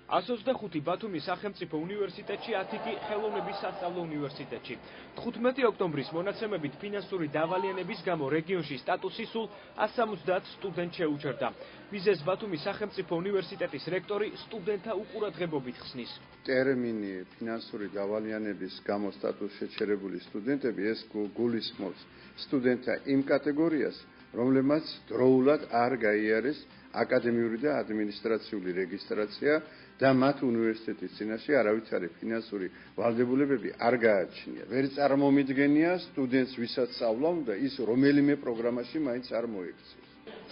125 ბათუმის სახელმწიფო უნივერსიტეტში, 10 კი ხელოვნების სასწავლო უნივერსიტეტში. 15 ოქტომბრის მონაცემებით ფინანსური დავალიანების გამო რეგიონში სტატუსი სულ 170 სტუდენტს შეუჩერდა. მიზეზს ბათუმის სახელმწიფო უნივერსიტეტის რექტორი სტუდენტთა უყურადღებობით ხსნის. ტერმინი ფინანსური დავალიანების გამო სტატუსს შეჩერებული სტუდენტები ეს გულისხმობს სტუდენტთა იმ კატეგორიას, რომლებმაც დროულად არ გაიარეს აკადემიური და ადმინისტრაციული რეგისტრაცია და მათ უნივერსიტეტის წინაშე არავითარი ფინანსური ვალდებულებები არ გააჩნია. ვერ წარმომიდგენია სტუდენტს ვისაც სწავლა უნდა ის რომელიმე პროგრამაში მაინც არ მოექცეს.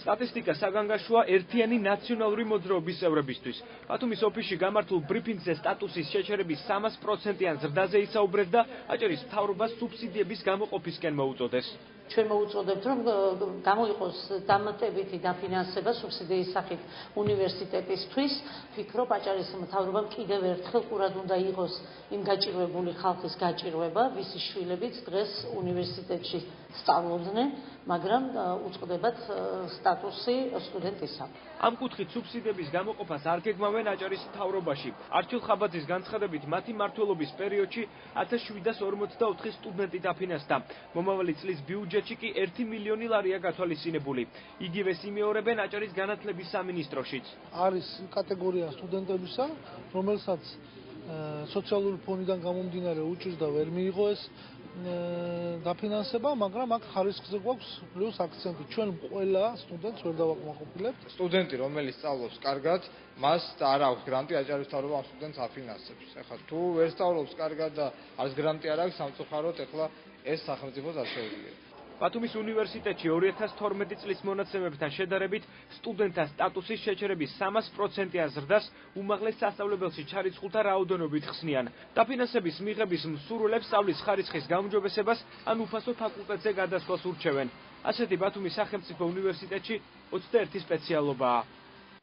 სტატისტიკა საგანგაშოა ერთიანი ნაციონალური მოძრაობის წევრებისთვის. ბათუმის ოფისში გამართულ ბრიფინგზე სტატუსის შეჩერების 300%-იან ზრდაზე ისაუბრეს და აჭარის მთავრობას სუბსიდიების გამოყოფისკენ მოუწოდეს. ჩვენ მოუწოდებთ, რომ გამოიყოს დამატებითი დაფინანსება სუბსიდიის სახით უნივერსიტეტისთვის. ვფიქრობ, აჭარის მთავრობამ კიდევ ერთხელ ყურად უნდა იყოს იმ გაჭირვებული ხალხის გაჭირვება, ვისი შვილებიც დღეს უნივერსიტეტში სწავლობდნენ, მაგრამ უწყდებათ სტატუსი სტუდენტისა. ამ კუთხით სუბსიდიების გამოყოფას არ გეგმავენ აჭარის მთავრობაში. არჩილ ხაბაძის განცხადებით, მათი მმართველობის პერიოდში 1744 სტუდენტი დაფინანსდა. მომავალი წლის ბიუჯეტში კი 1 მილიონი ლარია გათვალისწინებული. იგივეს იმეორებენ აჭარის განათლების სამინისტროშიც. არის კატეგორია სტუდენტებისა, რომელსაც სოციალური ფონიდან გამომდინარე უჭირდა ვერ მიიღო ეს დაფინანსება, მაგრამ აქ ხარისხზე გვაქვს პლუს აქცენტი. ჩვენ ყველა სტუდენტს ვერ დავაკმაყოფილებთ. სტუდენტი, რომელიც სწავლობს კარგად, მას არ აქვს გრანტი, აჭარის მთავრობა ამ სტუდენტს აფინანსებს. ეხლა თუ ვერ სწავლობს კარგად და არც გრანტი არ აქვს, სამწუხაროდ ეხლა ეს სახელმწიფოს არ შეუძლია. ბათუმის უნივერსიტეტში 2012 წლის მონაცემებთან შედარებით სტუდენტთა სტატუსის შეჩერების 300%-იან ზრდას უმაღლეს სასწავლებელში ჩარიცხულთა რაოდენობით ხსნიან. დაფინანსების მიღების მსურველებს სწავლის ხარისხის გაუმჯობესებას ან უფასო ფაკულტეტზე გადასვლას ურჩევენ. ასეთი ბათუმის სახელმწიფო უნივერსიტეტში 21 სპეციალობაა.